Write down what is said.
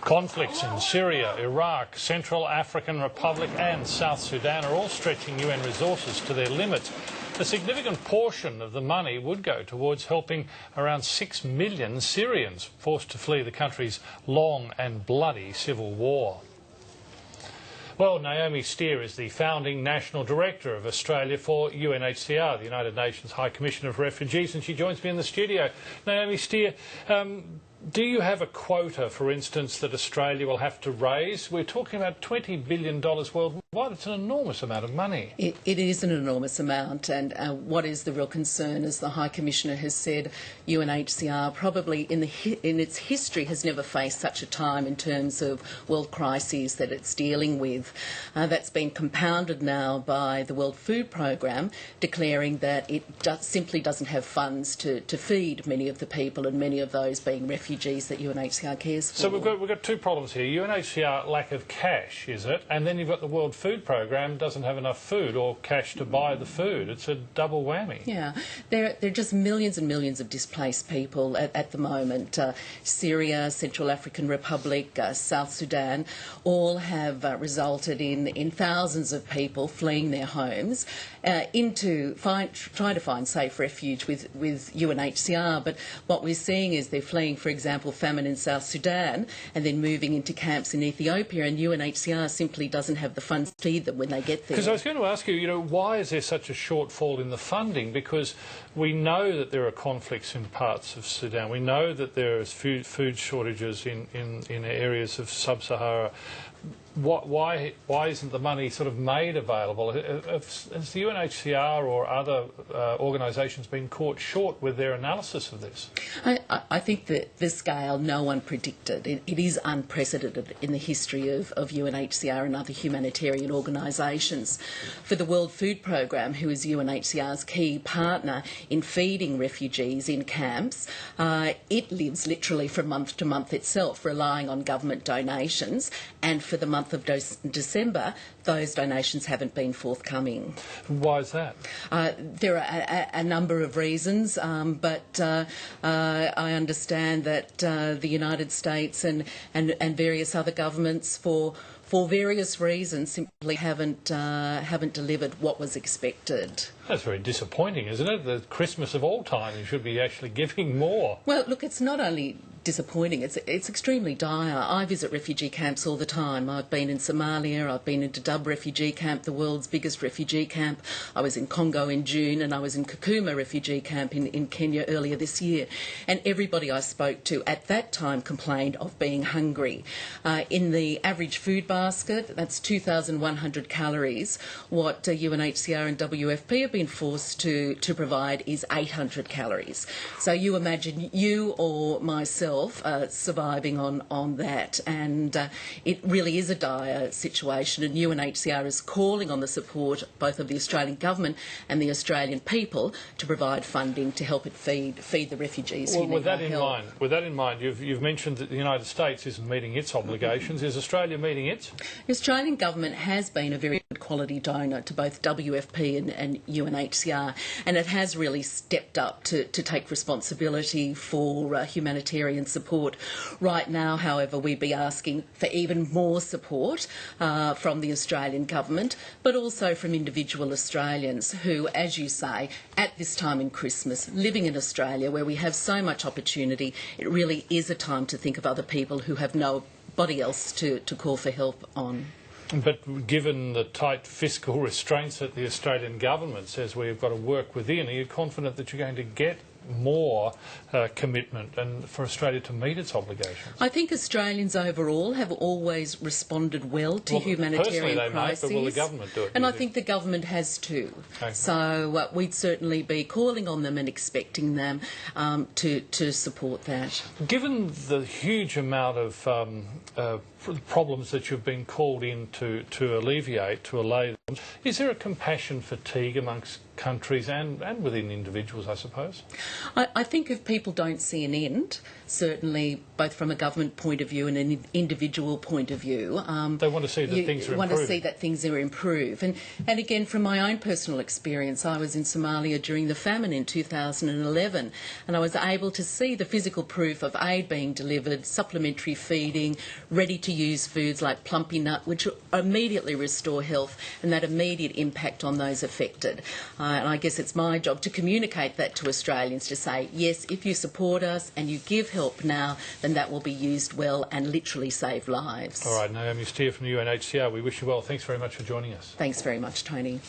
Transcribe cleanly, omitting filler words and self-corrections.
Conflicts in Syria, Iraq, Central African Republic and South Sudan are all stretching UN resources to their limits. A significant portion of the money would go towards helping around 6 million Syrians forced to flee the country's long and bloody civil war. Well, Naomi Steer is the founding National Director of Australia for UNHCR, the United Nations High Commissioner for Refugees, and she joins me in the studio. Naomi Steer, do you have a quota, for instance, that Australia will have to raise? We're talking about $20 billion worldwide. It's an enormous amount of money. It is an enormous amount, and what is the real concern, as the High Commissioner has said, UNHCR probably in its history has never faced such a time in terms of world crises that it's dealing with. That's been compounded now by the World Food Programme declaring that it simply doesn't have funds to feed many of the people, and many of those being refugees that UNHCR cares for. So we've got two problems here. UNHCR lack of cash, is it? And then you've got the World Food Programme doesn't have enough food or cash to buy the food. It's a double whammy. Yeah, there are just millions and millions of displaced people at the moment. Syria, Central African Republic, South Sudan, all have resulted in thousands of people fleeing their homes trying to find safe refuge with UNHCR. But what we're seeing is they're fleeing, for example, famine in South Sudan and then moving into camps in Ethiopia, and UNHCR simply doesn't have the funds to feed them when they get there. Because I was going to ask you, why is there such a shortfall in the funding? Because we know that there are conflicts in parts of Sudan. We know that there is food shortages in areas of sub-Sahara. Why isn't the money sort of made available? Has the UNHCR or other organisations been caught short with their analysis of this? I think that the scale no one predicted. It is unprecedented in the history of UNHCR and other humanitarian organisations. For the World Food Programme, who is UNHCR's key partner in feeding refugees in camps, it lives literally from month to month itself, relying on government donations, and for the month of December, those donations haven't been forthcoming. Why is that? There are a number of reasons, but I understand that the United States and various other governments, for various reasons, simply haven't delivered what was expected. That's very disappointing, isn't it? The Christmas of all time, you should be actually giving more. Well, look, it's not only disappointing, it's extremely dire. I visit refugee camps all the time. I've been in Somalia, I've been into Dub refugee camp, the world's biggest refugee camp. I was in Congo in June, and I was in Kakuma refugee camp in Kenya earlier this year. And everybody I spoke to at that time complained of being hungry. In the average food basket, that's 2,100 calories. What UNHCR and WFP have been forced to provide is 800 calories. So you imagine you or myself surviving on that, and it really is a dire situation, and UNHCR is calling on the support both of the Australian government and the Australian people to provide funding to help it feed the refugees who need with that in mind, you've mentioned that the United States isn't meeting its obligations. Is Australia meeting its? The Australian government has been a very good quality donor to both WFP and UNHCR, and it has really stepped up to take responsibility for humanitarian support. Right now, however, we'd be asking for even more support from the Australian government, but also from individual Australians who, as you say, at this time in Christmas, living in Australia where we have so much opportunity, it really is a time to think of other people who have nobody else to call for help on. But given the tight fiscal restraints that the Australian government says we've got to work within, are you confident that you're going to get more commitment and for Australia to meet its obligations? I think Australians overall have always responded well to humanitarian crises. But will the government do it? And I think the government has too. Okay. So we'd certainly be calling on them and expecting them to support that. Given the huge amount of problems that you've been called in to alleviate, to allay Is there a compassion fatigue amongst countries and within individuals, I suppose? I think if people don't see an end, certainly both from a government point of view and an individual point of view, they want to see that things are improving. Want to see that things are improved. And again, from my own personal experience, I was in Somalia during the famine in 2011, and I was able to see the physical proof of aid being delivered, supplementary feeding, ready-to-use foods like plumpy nut, which immediately restore health, and that immediate impact on those affected. And I guess it's my job to communicate that to Australians, to say, yes, if you support us and you give help now, then that will be used well and literally save lives. All right, Naomi Steer from the UNHCR, we wish you well. Thanks very much for joining us. Thanks very much, Tony.